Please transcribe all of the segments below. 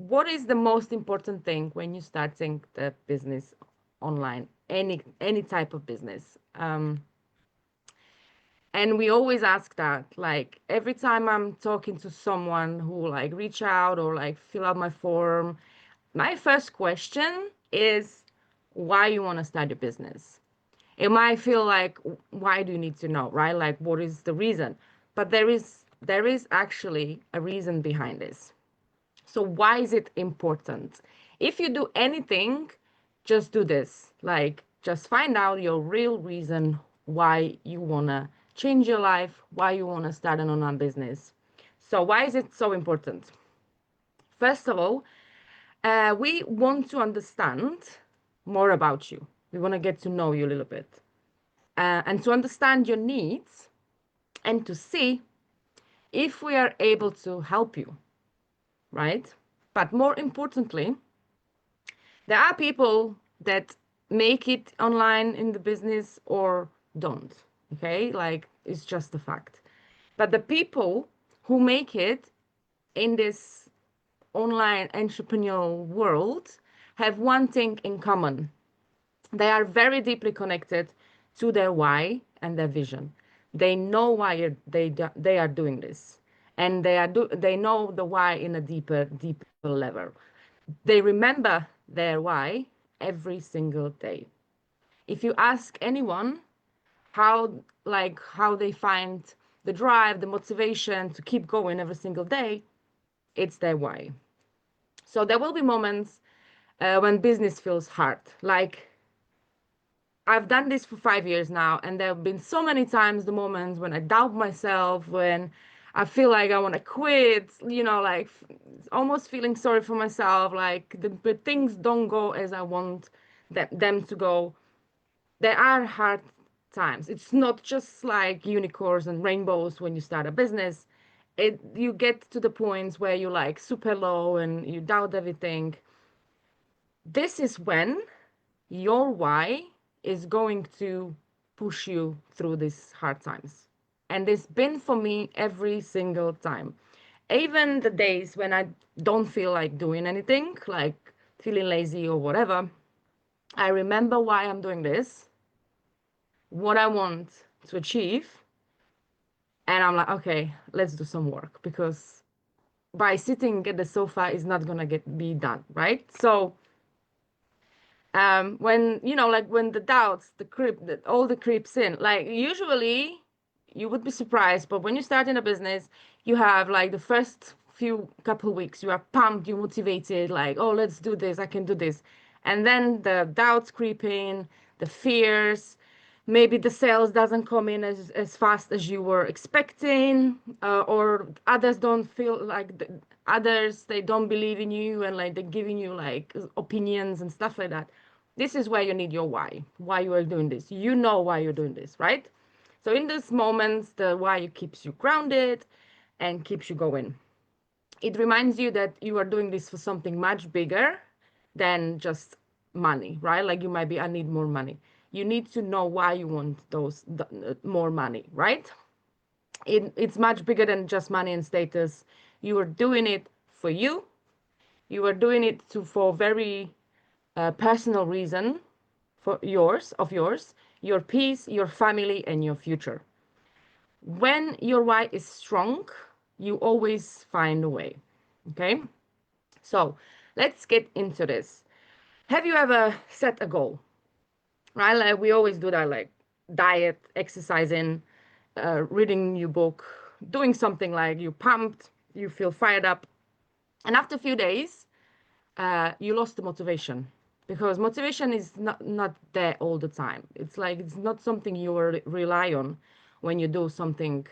what is the most important thing when you're starting the business online, any type of business? And we always ask that, like every time I'm talking to someone who like reach out or like fill out my form, my first question is why you want to start your business. It might feel like why do you need to know, right? Like what is the reason? But there is actually a reason behind this. So why is it important? If you do anything, just do this. Like just find out your real reason why you want to change your life, why you want to start an online business. So why is it so important? First of all, we want to understand more about you. We want to get to know you a little bit. And to understand your needs and to see if we are able to help you, right? But more importantly, there are people that make it online in the business or don't. Okay, like it's just a fact. But the people who make it in this online entrepreneurial world have one thing in common. They are very deeply connected to their why and their vision. They know why they are doing this, and they know the why in a deeper level. They remember their why every single day. If you ask anyone how they find the drive, the motivation to keep going every single day, it's their why. So there will be moments when business feels hard. Like I've done this for 5 years now, and there have been so many times the moments when I doubt myself, when I feel like I want to quit, like almost feeling sorry for myself, like the things don't go as I want them to go. There are hard times. It's not just like unicorns and rainbows when you start a business. You get to the points where you're like super low and you doubt everything. This is when your why is going to push you through these hard times. And it's been for me every single time. Even the days when I don't feel like doing anything, like feeling lazy or whatever, I remember why I'm doing this, what I want to achieve, and I'm like, okay, let's do some work because by sitting at the sofa is not gonna get be done, right? So when like when the doubts all the creeps in, like usually you would be surprised, but when you start in a business, you have like the first few couple weeks you are pumped, you're motivated, like, oh, let's do this, I can do this. And then the doubts creep in, the fears, maybe the sales doesn't come in as fast as you were expecting, or others don't feel like others, they don't believe in you, and like they're giving you like opinions and stuff like that. This is where you need your why you are doing this. You know why you're doing this, right? So in those moments, the why keeps you grounded and keeps you going. It reminds you that you are doing this for something much bigger than just money, right? Like you might be, I need more money. You need to know why you want more money, right? It's much bigger than just money and status. You are doing it for you. You are doing it for very personal reason for yours, your peace, your family, and your future. When your why is strong, you always find a way. Okay? So let's get into this. Have you ever set a goal? Right? Like we always do that, like diet, exercising, reading a new book, doing something like you pumped, you feel fired up. And after a few days, you lost the motivation because motivation is not there all the time. It's like it's not something you rely on when you do something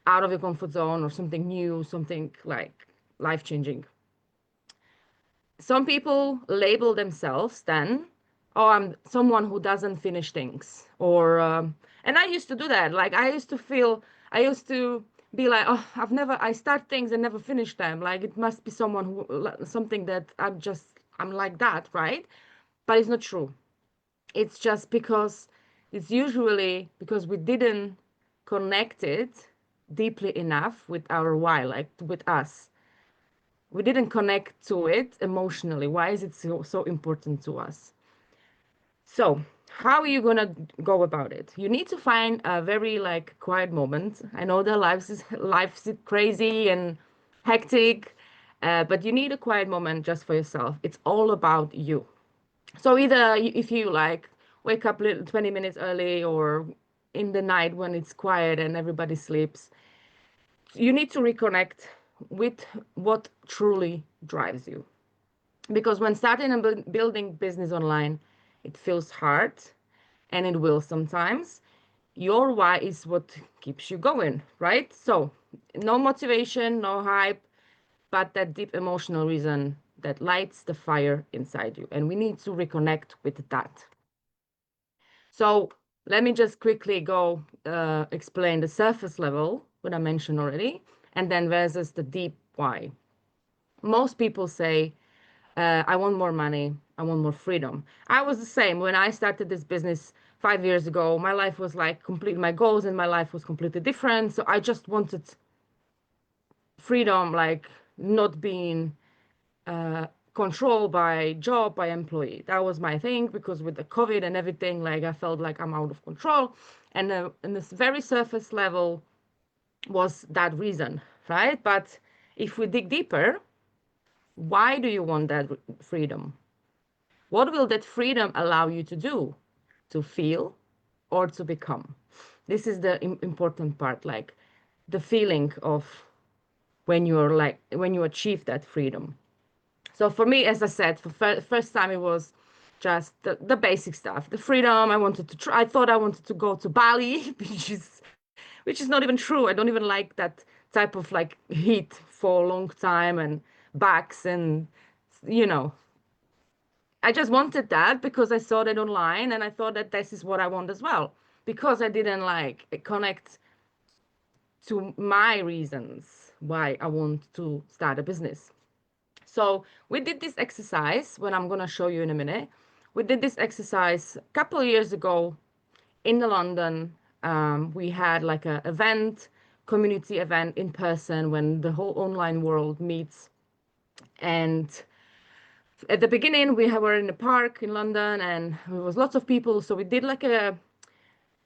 out of your comfort zone or something new, something like life changing. Some people label themselves then, oh, I'm someone who doesn't finish things, or and I used to do that. Like I used to be like, oh, I start things and never finish them. Like it must be someone who something that I'm like that, right? But it's not true. It's just because it's usually because we didn't connect it deeply enough with our why, like with us. we didn't connect to it emotionally. Why is it so important to us? So how are you gonna go about it? You need to find a very like quiet moment. I know that life's crazy and hectic, but you need a quiet moment just for yourself. It's all about you. So either if you like wake up little 20 minutes early or in the night when it's quiet and everybody sleeps, you need to reconnect with what truly drives you. Because when starting and building business online, it feels hard and it will sometimes. Your why is what keeps you going, right? So, no motivation, no hype, but that deep emotional reason that lights the fire inside you. And we need to reconnect with that. So, let me just quickly go explain the surface level, what I mentioned already, and then versus the deep why. Most people say, I want more money. I want more freedom. I was the same when I started this business 5 years ago. My life was like complete, my goals in my life was completely different. So I just wanted freedom, like not being controlled by job, by employee. That was my thing because with the COVID and everything, like I felt like I'm out of control. And this very surface level was that reason, right? But if we dig deeper, why do you want that freedom? What will that freedom allow you to do? To feel or to become? This is the important part, like the feeling of when you achieve that freedom. So for me, as I said, for first time it was just the basic stuff, the freedom. I wanted to try. I thought I wanted to go to Bali, which is not even true. I don't even like that type of like heat for a long time and backs and you know I just wanted that because I saw that online and I thought that this is what I want as well. Because I didn't like connect to my reasons why I want to start a business. So we did this exercise, when I'm gonna show you in a minute. We did this exercise a couple of years ago in London. We had like a event, community event in person when the whole online world meets. And at the beginning we were in a park in London and there was lots of people, so we did like a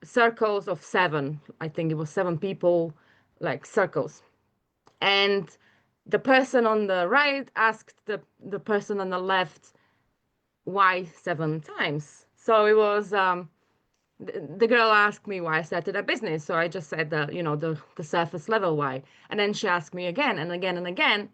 circles of seven. I think it was seven people, like circles. And the person on the right asked the person on the left why 7 times. So it was the girl asked me why I started a business. So I just said the surface level why. And then she asked me again and again and again.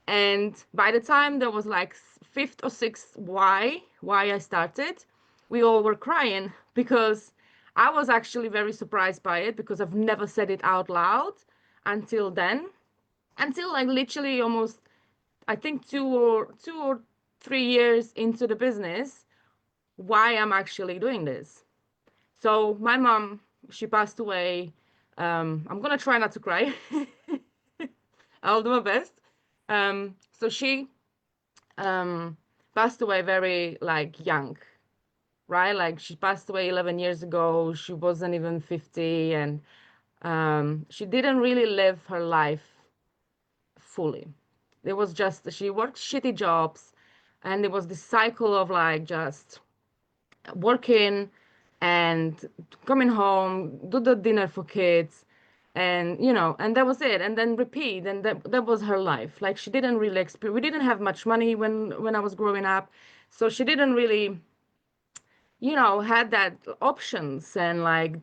And by the time there was like fifth or sixth why I started, we all were crying because I was actually very surprised by it because I've never said it out loud until then, until like literally almost I think 2 or 3 years into the business, why I'm actually doing this. So my mom, she passed away. I'm gonna try not to cry. I'll do my best. So she um, passed away very like young, right? Like she passed away 11 years ago. She wasn't even 50, and she didn't really live her life fully. It was just she worked shitty jobs, and it was this cycle of like just working and coming home, do the dinner for kids, and and that was it, and then repeat, and that was her life. Like she didn't really experience. We didn't have much money when I was growing up, so she didn't really, had that options, and like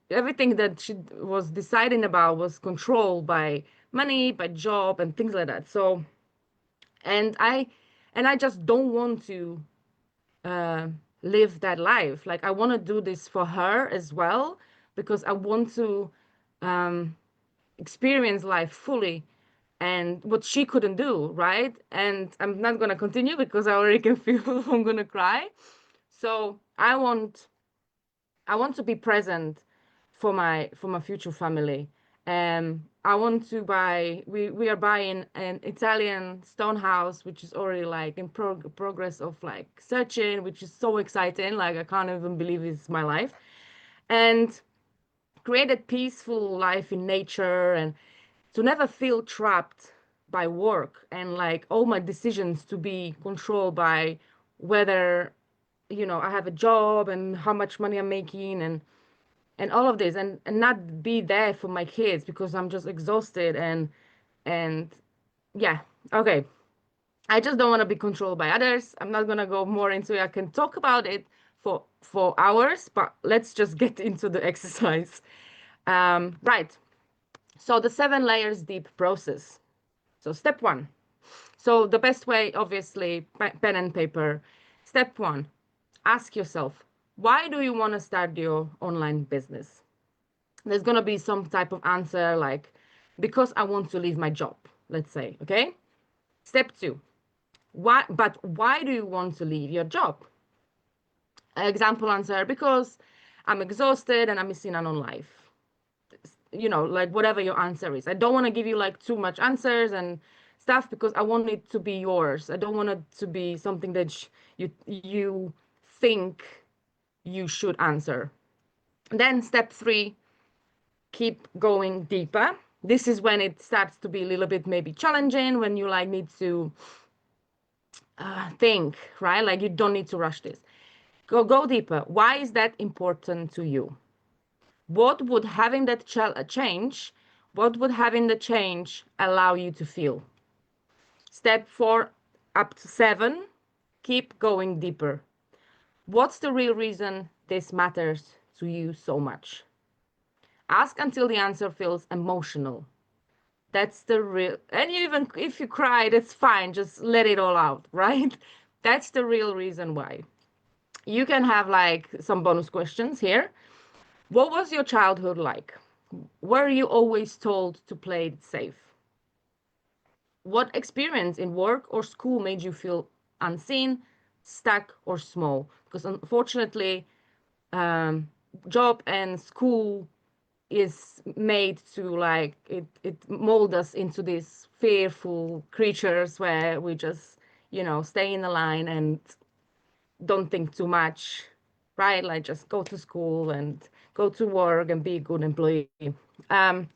everything that she was deciding about was controlled by money, by job, and things like that. So, and I just don't want to uh, live that life. Like I want to do this for her as well because I want to um, experience life fully and what she couldn't do, right? And I'm not gonna continue because I already can feel I'm gonna cry. So I want to be present for my future family. I want to buy. We are buying an Italian stone house, which is already like in progress of like searching, which is so exciting. Like I can't even believe it's my life, and create a peaceful life in nature and to never feel trapped by work and like all my decisions to be controlled by whether, I have a job and how much money I'm making and all of this and not be there for my kids because I'm just exhausted and yeah, okay. I just don't want to be controlled by others. I'm not gonna go more into it. I can talk about it for hours, but let's just get into the exercise. Right. So the 7 layers deep process. So step one. So the best way, obviously, pen and paper. Step one, ask yourself, why do you want to start your online business? There's going to be some type of answer like, because I want to leave my job, let's say, okay? Step two, why do you want to leave your job? Example answer, because I'm exhausted and I'm missing out on life. Like whatever your answer is. I don't want to give you like too much answers and stuff because I want it to be yours. I don't want it to be something that you think you should answer. Then step three, keep going deeper. This is when it starts to be a little bit maybe challenging, when you like need to think, right? Like you don't need to rush this. Go deeper. Why is that important to you? What would having that change, what would having the change allow you to feel? Step 4 up to 7, keep going deeper. What's the real reason this matters to you so much? Ask until the answer feels emotional. That's the real, and even if you cry, that's fine. Just let it all out, right? That's the real reason why. You can have like some bonus questions here. What was your childhood like? Were you always told to play it safe? What experience in work or school made you feel unseen, stuck, or small? Because unfortunately, um, job and school is made to like it mold us into these fearful creatures where we just stay in the line and don't think too much, right? Like just go to school and go to work and be a good employee. um,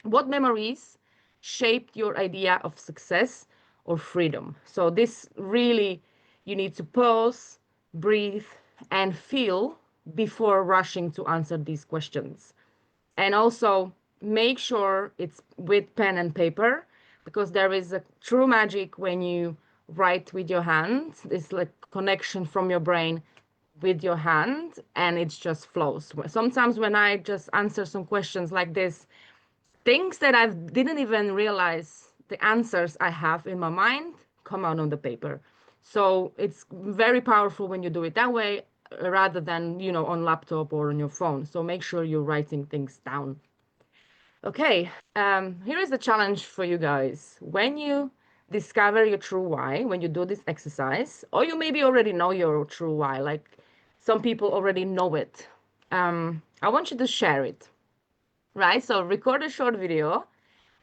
what memories shaped your idea of success or freedom? So this really, you need to pause, breathe, and feel before rushing to answer these questions. And also make sure it's with pen and paper because there is a true magic when you write with your hand. It's like connection from your brain with your hand and it just flows. Sometimes when I just answer some questions like this, things that I didn't even realize the answers I have in my mind come out on the paper. So it's very powerful when you do it that way rather than, on laptop or on your phone. So make sure you're writing things down. Okay, here is the challenge for you guys. When you discover your true why, when you do this exercise, or you maybe already know your true why, like some people already know it, I want you to share it, right? So record a short video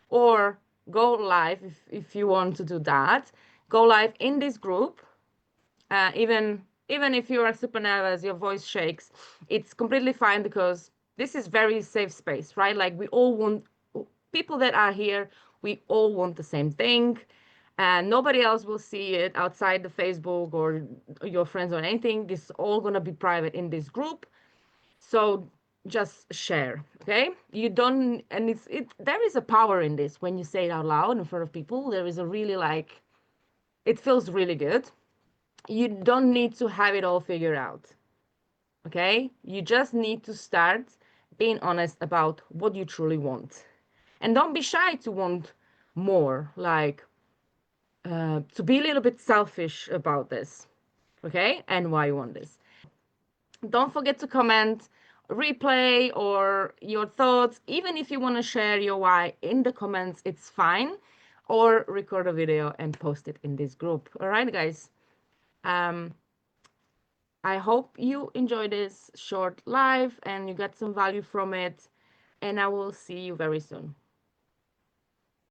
or go live if you want to do that. Go live in this group. Even if you are super nervous, your voice shakes, it's completely fine because this is very safe space, right? Like we all want people that are here, we all want the same thing. And nobody else will see it outside the Facebook or your friends or anything. This is all gonna be private in this group. So just share, okay? You don't, and there is a power in this when you say it out loud in front of people. There is a really like, it feels really good. You don't need to have it all figured out, okay? You just need to start being honest about what you truly want. And don't be shy to want more, like to be a little bit selfish about this, okay? And why you want this. Don't forget to comment, replay, or your thoughts. Even if you want to share your why in the comments, it's fine. Or record a video and post it in this group. All right, guys. Um, I hope you enjoyed this short live and you got some value from it. And I will see you very soon.